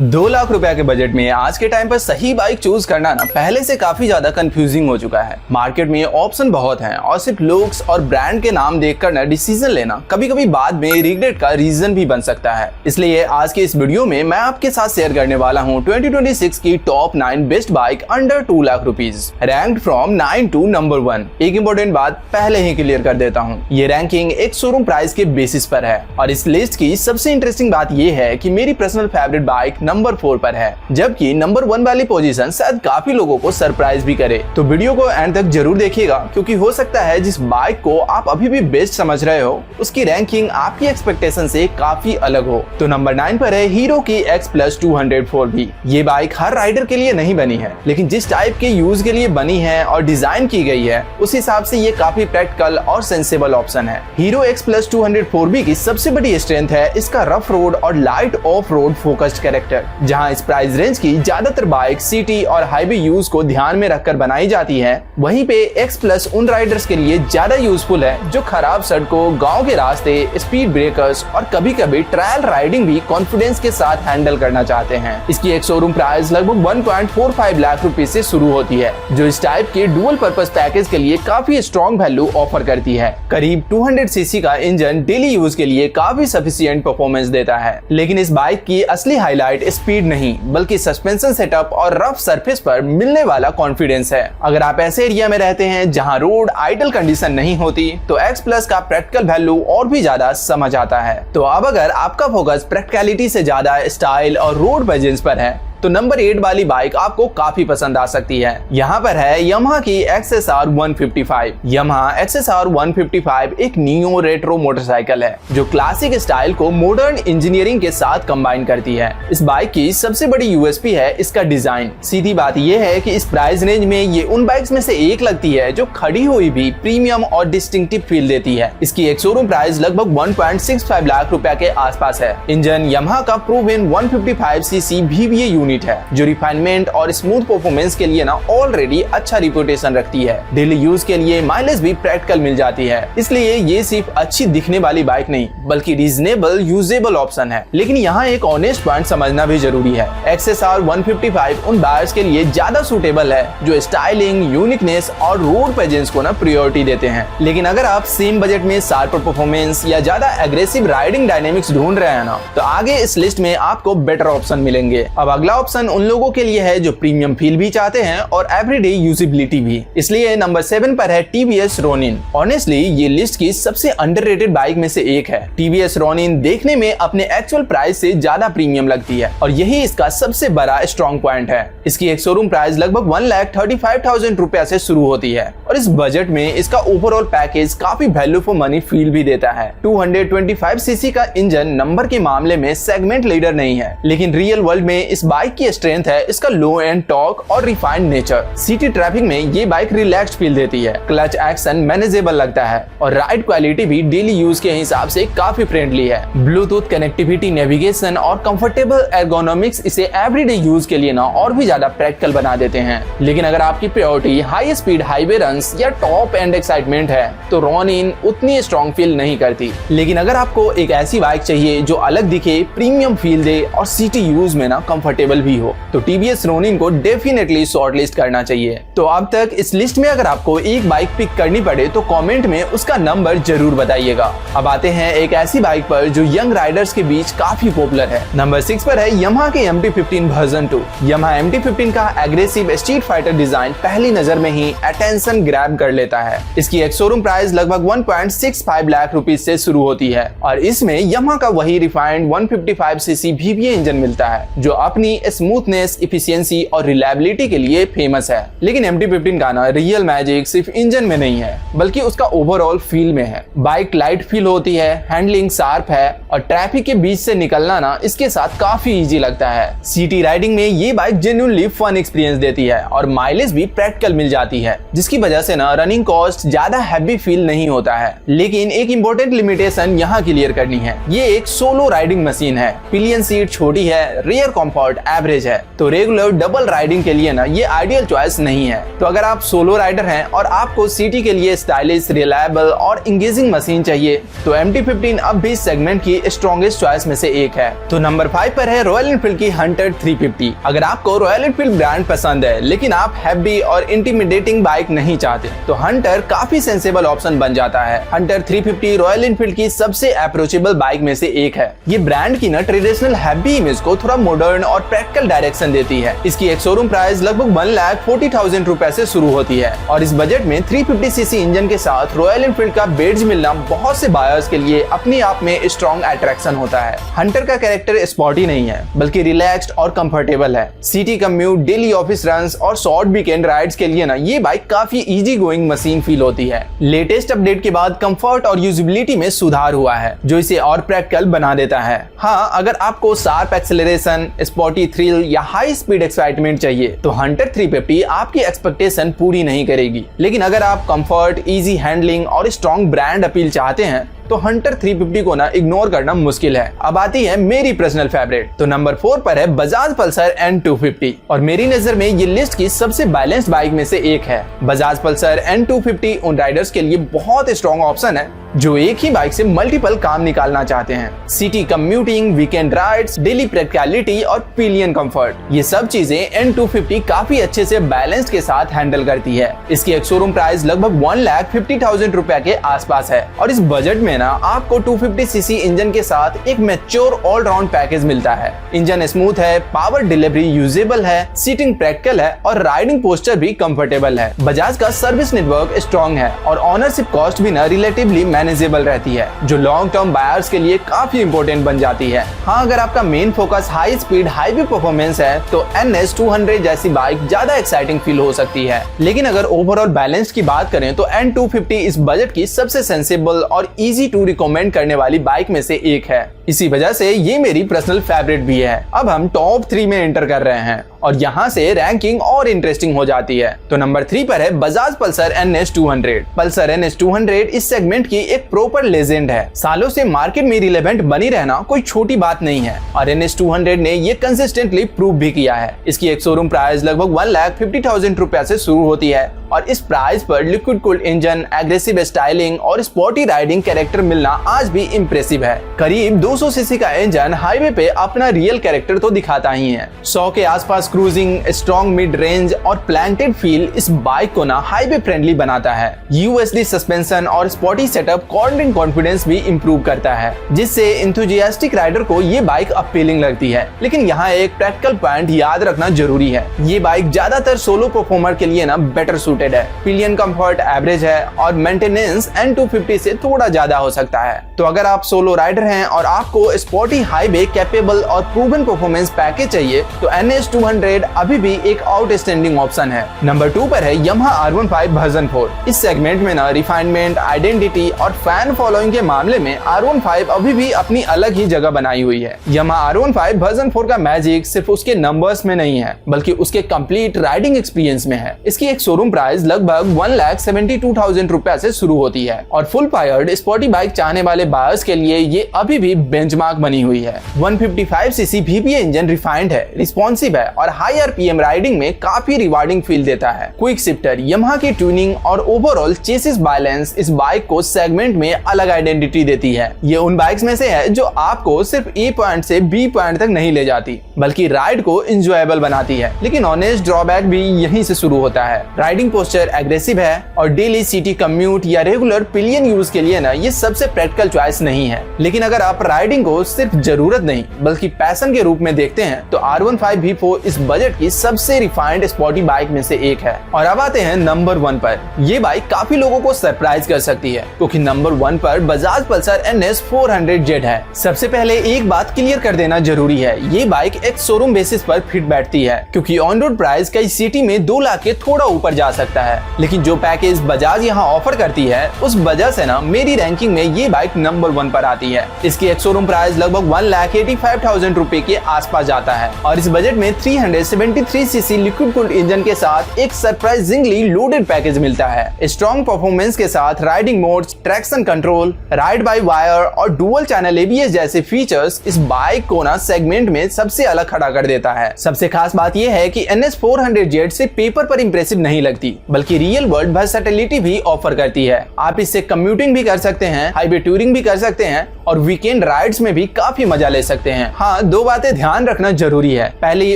2 लाख रुपए के बजट में आज के टाइम पर सही बाइक चूज करना ना पहले से काफी ज्यादा कंफ्यूजिंग हो चुका है। मार्केट में ऑप्शन बहुत हैं और सिर्फ लुक्स और ब्रांड के नाम देखकर ना डिसीजन लेना कभी कभी बाद में रिग्रेट का रीजन भी बन सकता है। इसलिए आज के इस वीडियो में मैं आपके साथ शेयर करने वाला हूँ 2026 की top 9 best bike under 2 lakh rupees, ranked from 9 to number 1। एक इंपॉर्टेंट बात पहले ही क्लियर कर देता हूँ, ये रैंकिंग एक शोरूम प्राइस के बेसिस पर है और इस लिस्ट की सबसे इंटरेस्टिंग बात ये है कि मेरी पर्सनल फेवरेट बाइक नंबर 4 पर है, जबकि नंबर 1 वाली पोजीशन शायद काफी लोगों को सरप्राइज भी करे। तो वीडियो को एंड तक जरूर देखिएगा, क्योंकि हो सकता है जिस बाइक को आप अभी भी बेस्ट समझ रहे हो उसकी रैंकिंग आपकी एक्सपेक्टेशन से काफी अलग हो। तो नंबर 9 पर है हीरो की X+ 200 ये बाइक हर राइडर के लिए नहीं बनी है, लेकिन जिस टाइप के यूज के लिए बनी है और डिजाइन की गई है उस हिसाब से ये काफी प्रैक्टिकल और सेंसेबल ऑप्शन है। हीरो X+ 200 की सबसे बड़ी स्ट्रेंथ है इसका रफ रोड और light of road focused character. जहां इस प्राइस रेंज की ज्यादातर बाइक सिटी और हाईवे यूज को ध्यान में रखकर बनाई जाती है, वहीं पे X+ उन राइडर्स के लिए ज्यादा यूजफुल है जो खराब सड़कों, गांव के रास्ते, स्पीड ब्रेकर्स और कभी कभी ट्रायल राइडिंग भी कॉन्फिडेंस के साथ हैंडल करना चाहते हैं। इसकी एक शोरूम प्राइस लगभग 1.45 लाख रुपए से शुरू होती है, जो इस टाइप के डुअल पर्पस पैकेज के लिए काफी स्ट्रॉन्ग वैल्यू ऑफर करती है। करीब 200 सीसी का इंजन डेली यूज के लिए काफी सफिशिएंट परफॉर्मेंस देता है, लेकिन इस बाइक की असली हाईलाइट स्पीड नहीं बल्कि सस्पेंशन सेटअप और रफ सरफेस पर मिलने वाला कॉन्फिडेंस है। अगर आप ऐसे एरिया में रहते हैं जहां रोड आइडल कंडीशन नहीं होती तो X+ का प्रैक्टिकल वैल्यू और भी ज्यादा समझ आता है। तो अब अगर आपका फोकस प्रैक्टिकलिटी से ज्यादा स्टाइल और रोड प्रेजेंस पर है तो नंबर 8 वाली बाइक आपको काफी पसंद आ सकती है। यहाँ पर है Yamaha की XSR 155। Yamaha XSR 155 एक नियो रेट्रो मोटरसाइकिल है जो क्लासिक स्टाइल को मॉडर्न इंजीनियरिंग के साथ कंबाइन करती है। इस बाइक की सबसे बड़ी यूएसपी है इसका डिजाइन। सीधी बात यह है कि इस प्राइस रेंज में ये उन बाइक्स में से एक लगती है जो खड़ी हुई भी प्रीमियम और डिस्टिंक्टिव फील देती है। इसकी एक शोरूम प्राइस लगभग 1.65 लाख रुपए के आसपास है। इंजन Yamaha का प्रूवन 155 सीसी VVA यूनिट है जो रिफाइनमेंट और स्मूथ परफॉर्मेंस के लिए ना ऑलरेडी अच्छा रिपुटेशन रखती है। डेली यूज के लिए माइलेज भी प्रैक्टिकल मिल जाती है, इसलिए ये सिर्फ अच्छी दिखने वाली बाइक नहीं बल्कि रीजनेबल यूजेबल ऑप्शन है। लेकिन यहाँ एक ऑनेस्ट पॉइंट समझना भी जरूरी है, XSR 155 उन बायर्स के लिए ज्यादा सूटेबल है जो स्टाइलिंग, यूनिकनेस और रोड प्रेजेंस को ना प्रायोरिटी देते हैं। लेकिन अगर आप सेम बजट में शार्पर परफॉर्मेंस या ज्यादा एग्रेसिव राइडिंग डायनेमिक्स ढूंढ रहे हैं ना, तो आगे इस लिस्ट में आपको बेटर ऑप्शन मिलेंगे। अब अगला ऑप्शन उन लोगों के लिए है जो प्रीमियम फील भी चाहते हैं और एवरीडे यूजिबिलिटी भी। इसलिए नंबर 7 पर है TVS Ronin। ऑनेस्टली ये लिस्ट की सबसे अंडररेटेड बाइक में से एक है। TVS Ronin देखने में अपने एक्चुअल प्राइस से ज्यादा प्रीमियम लगती है और यही इसका सबसे बड़ा स्ट्रॉन्ग पॉइंट है। इसकी एक शोरूम प्राइस लगभग 1,35,000 रुपए से शुरू होती है और इस बजट में इसका ओवरऑल पैकेज काफी वैल्यू फॉर मनी फील भी देता है। 225 सीसी का इंजन नंबर के मामले में सेगमेंट लीडर नहीं है, लेकिन रियल वर्ल्ड में इस बाइक की स्ट्रेंथ है इसका लो एंड टॉर्क और रिफाइंड नेचर। सिटी ट्रैफिक में ये बाइक रिलैक्स्ड फील देती है, क्लच एक्शन मैनेजेबल लगता है और राइड क्वालिटी भी डेली यूज के हिसाब से काफी फ्रेंडली है। ब्लूटूथ कनेक्टिविटी, नेविगेशन और कंफर्टेबल एर्गोनॉमिक्स इसे एवरीडे यूज के लिए ना और भी ज्यादा प्रैक्टिकल बना देते हैं। लेकिन अगर आपकी priority high speed highway runs या टॉप एंड एक्साइटमेंट है तो Ronin उतनी स्ट्रॉन्ग फील नहीं करती। लेकिन अगर आपको एक ऐसी बाइक चाहिए जो अलग दिखे, प्रीमियम फील दे और सिटी यूज में ना कंफर्टेबल भी हो, तो TVS Ronin को डेफिनेटली शॉर्टलिस्ट करना चाहिए। तो अब तक इस लिस्ट में अगर आपको एक बाइक पिक करनी पड़े तो कमेंट में उसका नंबर जरूर बताइएगा। अब आते हैं एक ऐसी बाइक पर जो यंग राइडर्स के बीच काफी पॉपुलर है। नंबर 6 पर है Yamaha के MT-15 वर्जन 2। Yamaha MT-15 का एग्रेसिव स्ट्रीट फाइटर डिजाइन पहली नजर में ही अटेंशन ग्रैब कर लेता है। इसकी एक शोरूम प्राइस लगभग 1.65 लाख रुपए से शुरू होती है और इसमें Yamaha का वही रिफाइंड 155 सीसी VVA इंजन मिलता है जो अपनी स्मूथनेस, इफिशियंसी और रिलायबिलिटी के लिए फेमस है। लेकिन MT-15 का ना रियल मैजिक सिर्फ इंजन में नहीं है बल्कि उसका ओवरऑल फील में है। बाइक लाइट फील होती है, हैंडलिंग शार्प है और ट्रैफिक के बीच से निकलना ना इसके साथ काफी इजी लगता है। सिटी राइडिंग में ये बाइक जेन्युइनली फन एक्सपीरियंस देती है और माइलेज भी प्रैक्टिकल मिल जाती है, जिसकी वजह से ना रनिंग कॉस्ट ज्यादा हैवी फील नहीं होता है। लेकिन एक इंपॉर्टेंट लिमिटेशन यहाँ क्लियर करनी है, ये एक सोलो राइडिंग मशीन है। पिलियन सीट छोटी है, रियर कंफर्ट एवरेज है, तो रेगुलर डबल राइडिंग के लिए ना ये आइडियल चॉइस नहीं है। तो अगर आप सोलो राइडर हैं और आपको सिटी के लिए स्टाइलिश, रिलायबल और इंगेजिंग मशीन चाहिए तो MT-15 अब भी सेगमेंट की स्ट्रॉन्गेस्ट चॉइस में से एक है। तो नंबर 5 पर है रॉयल एनफील्ड की हंटर 350। अगर आपको रॉयल एनफील्ड ब्रांड पसंद है लेकिन आप हैवी और इंटिमिडेटिंग बाइक नहीं चाहते तो हंटर काफी सेंसेबल ऑप्शन बन जाता है। हंटर 350 रॉयल एनफील्ड की सबसे अप्रोचेबल बाइक में से एक है। ये ब्रांड की ना ट्रेडिशनल हैवी इमेज को थोड़ा मॉडर्न और प्रैक्टिकल डायरेक्शन देती है। इसकी एक शोरूम प्राइस लगभग 1,40,000 रुपए से शुरू होती है और इस बजट में 350cc इंजन के साथ रॉयल एनफील्ड का बेड्ज मिलना बहुत से बायर्स के लिए अपने आप में स्ट्रॉन्ग अट्रैक्शन होता है। हंटर का कैरेक्टर स्पोर्टी नहीं है बल्कि रिलैक्स्ड और कंफर्टेबल है। City commute, daily office runs और शॉर्ट वीकेंड राइड्स के लिए ना ये बाइक काफी इजी गोइंग मशीन फील होती है। लेटेस्ट अपडेट के बाद कंफर्ट और यूजिबिलिटी में सुधार हुआ है जो इसे और प्रैक्टिकल बना देता है। हाँ, अगर आपको शार्प एक्सेलरेशन, स्पोर्टी थ्रिल या हाई स्पीड एक्साइटमेंट चाहिए तो हंटर 350 आपकी एक्सपेक्टेशन पूरी नहीं करेगी। लेकिन अगर आप कंफर्ट, इजी हैंडलिंग और स्ट्रॉन्ग ब्रांड अपील चाहते हैं तो हंटर 350 को ना इग्नोर करना मुश्किल है। अब आती है मेरी पर्सनल फेवरेट। तो नंबर 4 पर है बजाज पल्सर N250 और मेरी नजर में ये लिस्ट की सबसे बैलेंस्ड बाइक में से एक है। बजाज पल्सर N250 उन राइडर्स के लिए बहुत स्ट्रॉन्ग ऑप्शन है जो एक ही बाइक से मल्टीपल काम निकालना चाहते हैं। City commuting, weekend rides, daily practicality और पिलियन कंफर्ट, ये सब चीजें N250 काफी अच्छे से बैलेंस के साथ हैंडल करती है। इसकी एक शोरूम प्राइस लगभग 1,50,000 रुपए के आसपास है और इस बजट में ना आपको 250cc इंजन के साथ एक मैच्योर ऑल राउंड पैकेज मिलता है। इंजन स्मूथ है, पावर डिलीवरी यूजेबल है, सीटिंग प्रैक्टिकल है और राइडिंग पोस्चर भी कंफर्टेबल है। बजाज का सर्विस नेटवर्क स्ट्रॉन्ग है और ओनरशिप कॉस्ट भी ना रिलेटिवली मैनेजेबल रहती है जो लॉन्ग टर्म बायर्स के लिए काफी इंपॉर्टेंट बन जाती है। हाँ, अगर आपका main focus high speed, highway performance है तो NS200 जैसी बाइक ज्यादा एक्साइटिंग फील हो सकती है। लेकिन अगर ओवरऑल बैलेंस की बात करें तो N250 इस बजट की सबसे सेंसिबल और इजी टू रिकमेंड करने वाली बाइक में से एक है। इसी वजह से ये मेरी पर्सनल फेवरेट भी है। अब हम टॉप 3 में एंटर कर रहे हैं और यहाँ से रैंकिंग और इंटरेस्टिंग हो जाती है। तो नंबर 3 पर है Bajaj Pulsar NS200। Pulsar NS200 इस सेगमेंट की एक प्रॉपर लेजेंड है। सालों से मार्केट में रिलेवेंट बनी रहना कोई छोटी बात नहीं है और NS200 ने ये कंसिस्टेंटली प्रूव भी किया है। इसकी एक शोरूम प्राइस लगभग 1,50,000 रुपए से शुरू होती है और इस प्राइस पर liquid cooled engine, aggressive styling और स्पोर्टी राइडिंग कैरेक्टर मिलना आज भी इम्प्रेसिव है। करीब 200cc का इंजन हाईवे पे अपना रियल कैरेक्टर तो दिखाता ही है। 100 के आसपास क्रूजिंग, स्ट्रॉन्ग मिड रेंज और प्लांटेड फील इस बाइक को ना हाईवे फ्रेंडली बनाता है। USD सस्पेंशन और स्पोर्टी सेटअप कॉर्नरिंग कॉन्फिडेंस भी इंप्रूव करता है जिससे इंथुजियास्टिक राइडर को ये बाइक अपीलिंग लगती है। लेकिन यहाँ एक प्रैक्टिकल पॉइंट याद रखना जरूरी है, ये बाइक ज्यादातर सोलो परफॉर्मर के लिए ना बेटर सूटेड है। पिलियन कंफर्ट एवरेज है और मेंटेनेंस N250 से थोड़ा ज्यादा हो सकता है। तो अगर आप सोलो राइडर हैं और आपको स्पोर्टी, हाईवे कैपेबल और प्रूवन परफॉर्मेंस पैकेज चाहिए तो NS200 अभी भी एक आउटस्टैंडिंग ऑप्शन है। नंबर 2 पर है Yamaha R15 वर्जन 4। इस सेगमेंट में ना रिफाइनमेंट, आइडेंटिटी और फैन फॉलोइंग के मामले में R15 अभी भी अपनी अलग ही जगह बनाई हुई है। Yamaha R15 वर्जन 4 का मैजिक सिर्फ उसके नंबर्स में नहीं है बल्कि उसके कंप्लीट राइडिंग एक्सपीरियंस में है। इसकी एक शोरूम प्राइस लगभग 1,72,000 रुपए से शुरू होती है और फुल पावर्ड स्पोर्टी बाइक चाहने वाले बायर्स के लिए ये अभी भी बेंचमार्क बनी हुई है। 155cc VPA इंजन रिफाइंड है, रिस्पॉन्सिव है और हाई RPM राइडिंग में काफी रिवार्डिंग फील देता है। क्विक शिफ्टर, Yamaha की ट्यूनिंग और ओवरऑल चेसिस बैलेंस इस बाइक को सेगमेंट में अलग आइडेंटिटी देती है। ये उन बाइक्स में से है जो आपको सिर्फ A पॉइंट से B पॉइंट तक नहीं ले जाती बल्कि राइड को इंजॉयबल बनाती है। लेकिन ऑनेस्ट ड्रॉबैक भी यहीं से शुरू होता है। राइडिंग पोस्चर एग्रेसिव है और डेली सिटी कम्यूट या रेगुलर पिलियन यूज के लिए ना ये सबसे प्रैक्टिकल चॉइस नहीं है। लेकिन अगर आप राइडिंग को सिर्फ जरूरत नहीं बल्कि पैशन के रूप में देखते हैं तो R15 V4 इस बजट की सबसे रिफाइंड स्पोर्टी बाइक में से एक है। और अब आते हैं नंबर 1 पर। ये बाइक काफी लोगों को सरप्राइज कर सकती है क्योंकि नंबर 1 पर बजाज पल्सर NS400Z है। सबसे पहले एक बात क्लियर कर देना जरूरी है, ये बाइक एक शोरूम बेसिस पर फिट बैठती है क्योंकि ऑन रोड प्राइस कई सिटी में 2 लाख के थोड़ा ऊपर जा सकता है। लेकिन जो पैकेज बजाज यहाँ ऑफर करती है उस वजह से ना मेरी रैंकिंग में ये बाइक नंबर 1 पर आती है। इसकी एक शोरूम प्राइस लगभग 1,85,000 रुपए के आसपास जाता है और इस बजट में 373 सीसी लिक्विड कूल्ड इंजन के साथ एक सरप्राइजिंगली लोडेड पैकेज मिलता है। स्ट्रॉन्ग परफॉर्मेंस के साथ riding modes, traction control, ride by wire और डुअल चैनल एबीएस जैसे फीचर्स इस बाइक को ना सेगमेंट में सबसे अलग खड़ा कर देता है। सबसे खास बात यह है कि NS400Z से पेपर पर इंप्रेसिव नहीं लगती, बल्कि रियल वर्ल्ड वर्सेटिलिटी भी ऑफर करती है। आप इससे कम्यूटिंग भी कर सकते हैं, हाईवे टूरिंग भी कर सकते हैं और वीकेंड राइड्स में भी काफी मजा ले सकते हैं। हाँ, दो बातें ध्यान रखना जरूरी है। पहली,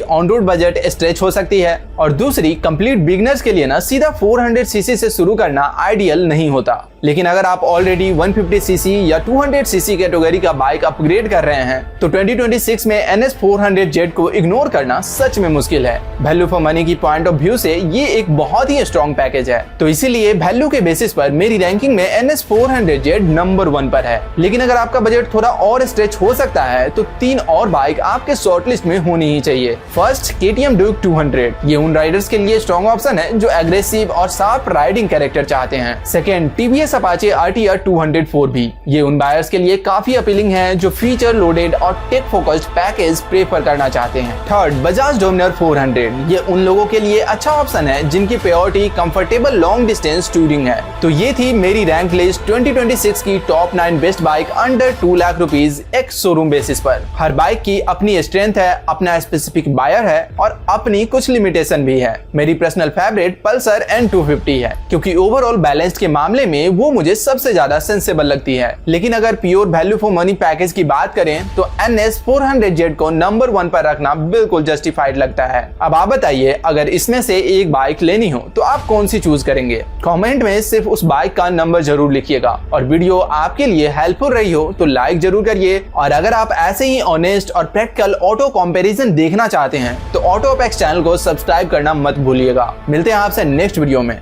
ऑन रोड बजट स्ट्रेच हो सकती है और दूसरी, कंप्लीट बिगनर्स के लिए ना सीधा 400 सीसी से शुरू करना आइडियल नहीं होता। लेकिन अगर आप ऑलरेडी 150 सीसी या 200 सीसी कैटेगरी का बाइक अपग्रेड कर रहे हैं तो 2026 में NS400Z को इग्नोर करना सच में मुश्किल है। वैल्यू फॉर मनी की पॉइंट ऑफ व्यू से ये एक बहुत ही स्ट्रॉन्ग पैकेज है, तो इसीलिए वैल्यू के बेसिस पर मेरी रैंकिंग में NS400Z नंबर 1 पर है। लेकिन अगर आपका बजट थोड़ा और स्ट्रेच हो सकता है तो 3 और बाइक आपके शॉर्टलिस्ट में होनी ही चाहिए। First, KTM Duke 200। ये उन राइडर्स के लिए स्ट्रॉन्ग ऑप्शन है जो एग्रेसिव और शार्प राइडिंग कैरेक्टर चाहते हैं। Second, TVS Apache RTR 204B। ये उन बायर्स के लिए काफी अपीलिंग है जो फीचर लोडेड और टेक फोकस्ड पैकेज प्रेफर करना चाहते हैं। Third, Bajaj Dominar 400। ये उन लोगों के लिए अच्छा ऑप्शन है जिनकी priority comfortable long distance touring है। तो ये थी मेरी रैंक लिस्ट 2026 की top 9 best bike under 2 lakh rupees ex showroom basis पर। हर बाइक की अपनी स्ट्रेंथ है, अपना स्पेसिफिक बायर है और अपनी कुछ लिमिटेशन भी है। मेरी पर्सनल फेवरेट पल्सर N250 है, क्योंकि ओवरऑल बैलेंस के मामले में वो मुझे सबसे ज्यादा सेंसेबल लगती है। लेकिन अगर pure value for money package की बात करें तो NS400Z को नंबर 1 पर रखना बिल्कुल जस्टिफाइड लगता है। अब आप बताइए, अगर इसमें से एक बाइक लेनी हो तो आप कौन सी चूज करेंगे? कमेंट में सिर्फ उस बाइक का नंबर जरूर लिखिएगा। और वीडियो आपके लिए हेल्पफुल रही हो तो लाइक जरूर करिए। और अगर आप ऐसे ही ऑनेस्ट और प्रैक्टिकल ऑटो कंपैरिजन देखना चाहते हैं तो ऑटो अपेक्स चैनल को सब्सक्राइब करना मत भूलिएगा। मिलते हैं आपसे नेक्स्ट वीडियो में।